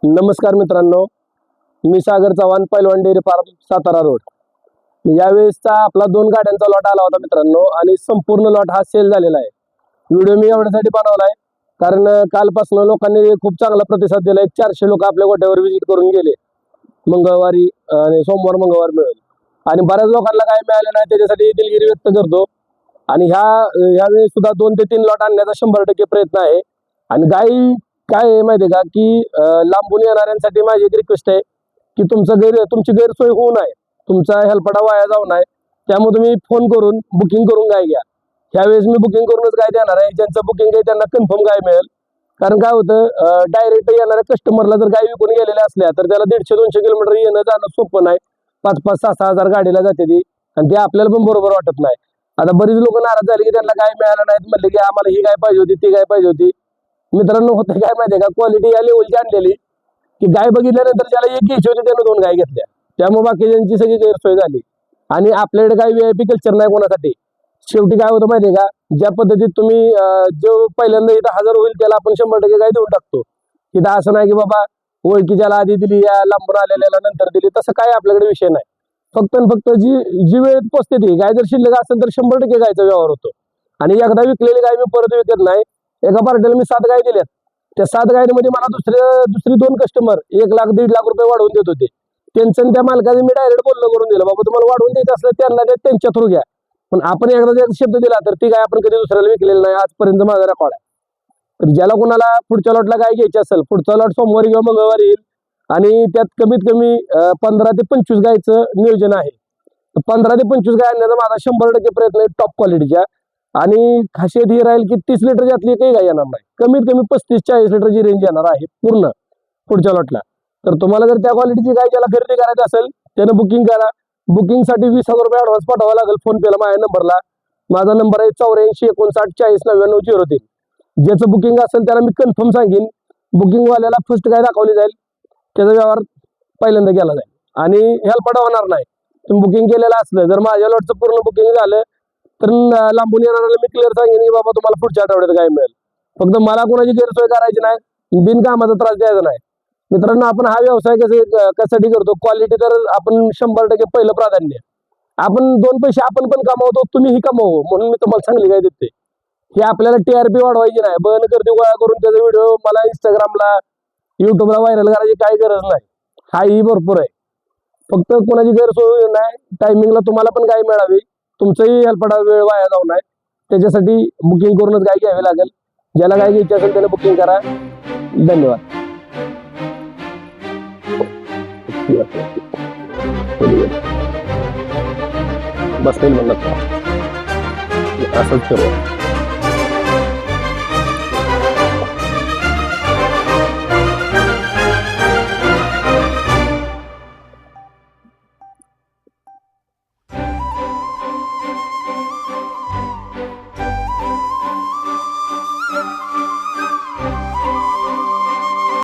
नमस्कार मित्रांनो, मी सागर चव्हाण, पैलवान डेअरी फार्म, सातारा रोड. यावेळेसचा आपला 2 गाड्यांचा लॉट आला होता मित्रांनो, आणि संपूर्ण लॉट हा सेल झालेला आहे. व्हिडिओ मी एवढ्यासाठी बनवलाय कारण कालपासून लोकांनी खूप चांगला प्रतिसाद दिला. 400 लोक आपल्या गोट्यावर व्हिजिट करून गेले मंगळवारी आणि सोमवार मंगळवार मिळून, आणि बऱ्याच लोकांना काय मिळालं नाही त्याच्यासाठी दिलगिरी व्यक्त करतो. आणि ह्यावेळेस सुद्धा 2 ते 3 लॉट आणण्याचा 100% प्रयत्न आहे. आणि गाई काय आहे माहिती आहे का, की लांबून येणाऱ्यांसाठी माझी एक रिक्वेस्ट आहे की तुमची गैरसोय होऊ नये, तुमचा हेलपाटा वाया जाऊ नये. त्यामुळे तुम्ही फोन करून बुकिंग करून गाय घ्या. ह्यावेळेस मी बुकिंग करूनच गाय देणार आहे. ज्यांचं बुकिंग आहे त्यांना कन्फर्म गाय मिळेल. कारण काय होतं, डायरेक्ट येणाऱ्या कस्टमरला जर गाय विकून गेलेल्या असल्या तर त्याला 150-200 किलोमीटर येणं जाणं सोपं नाही. 5-5, 6-6 हजार गाडीला जाते ती, आणि ते आपल्याला पण बरोबर वाटत नाही. आता बरीच लोक नाराज झाली की त्यांना गाय मिळालं नाहीत, म्हणले की आम्हाला ही गाय पाहिजे होती, ती गाय पाहिजे होती. मित्रांनो, होतं काय माहितीये का, क्वालिटी या लेवलची आणलेली की गाय बघितल्यानंतर ज्याला एक घ्यायची होती त्यानं 2 गाय घेतल्या. त्यामुळे बाकीच्यांची सगळी गैरसोय झाली. आणि आपल्याकडे काही VIP कल्चर नाही कोणासाठी. शेवटी काय होतं माहितीये का, ज्या पद्धतीत तुम्ही जो पहिल्यांदा इथं हजर होईल त्याला आपण 100% गाय देऊन टाकतो. इथं असं नाही की बाबा ओळखीच्याला आधी दिली, या लांबून आलेल्याला नंतर दिली, तसं काय आपल्याकडे विषय नाही. फक्त आणि फक्त जी वेळेत पोचते ती गाय जर शिल्लक असेल तर 100% गायचा व्यवहार होतो. आणि एकदा विकलेली गाय मी परत विकत नाही. एका पार्टीला मी 7 गाय दिल्यात. त्या 7 गायीमध्ये मला दुसरी 2 कस्टमर 1 लाख 1.5 लाख रुपये वाढवून देत होते. त्यांचं त्या मालकाचं मी डायरेक्ट बोलणं करून दिलं, बाबा तुम्हाला वाढवून द्यायचं असलं त्यांना त्यांच्या थ्रू घ्या, पण आपण एकदा शब्द दिला तर ती गाय आपण कधी दुसऱ्याला विकलेलं नाही. आजपर्यंत माझा रेकॉर्ड आहे. तर ज्याला कोणाला पुढच्या लॉटला गाय घ्यायची असेल, पुढचा लॉट सोमवारी किंवा मंगळवारी येईल, आणि त्यात कमीत कमी 15 ते 25 गायचं नियोजन आहे. 15 ते 25 गाय आणण्याचा माझा 100% प्रयत्न आहे, टॉप क्वालिटीच्या. आणि खासियत ही राहील की 30 लिटर यातली काही गाय येणार नाही. कमीत कमी 35-40 लिटरची रेंज येणार आहे पूर्ण पुढच्या लॉटला. तर तुम्हाला जर त्या क्वालिटीची गाय ज्याला खरेदी करायची असेल त्यानं बुकिंग करा. बुकिंगसाठी 20,000 रुपये ॲडव्हान्स पाठवावा लागेल फोन पेला माझ्या नंबरला. माझा नंबर आहे 84 59 40 99 03. ज्याचं बुकिंग असेल त्याला मी कन्फर्म सांगेन. बुकिंगवाल्याला फर्स्ट गाय दाखवली जाईल, त्याचा व्यवहार पहिल्यांदा केला जाईल आणि हेलपाटा होणार नाही. तुम्ही बुकिंग केलेलं असलं, जर माझ्या लॉटचं पूर्ण बुकिंग झालं तर लांबून येणाऱ्याला मी क्लिअर सांगेन की बाबा तुम्हाला पुढच्या आठवड्यात गाय मिळेल. फक्त मला कोणाची गैरसोय करायची नाही, बिनकामाचा त्रास द्यायचा नाही. मित्रांनो, आपण हा व्यवसाय कशासाठी करतो, क्वालिटी तर आपण 100% पहिलं प्राधान्य. आपण 2 पैसे आपण पण कमावतो, तुम्हीही कमावो म्हणून मी तुम्हाला चांगली गाय देते. हे आपल्याला TRP वाढवायची नाही, बन गर्दी गोळा करून त्याचा व्हिडिओ मला इंस्टाग्रामला युट्यूबला व्हायरल करायची काही गरज नाही. हाही भरपूर आहे. फक्त कोणाची गैरसोय नाही, टायमिंगला तुम्हाला पण गाय मिळावी, तुमचाही हेलपाटा वेळ वाया जाऊ नये, त्याच्यासाठी बुकिंग करूनच गाय घ्यावी लागेल. ज्याला गाय घ्यायची असेल त्याने बुकिंग करा. धन्यवाद. बस म्हणलं असंच करू.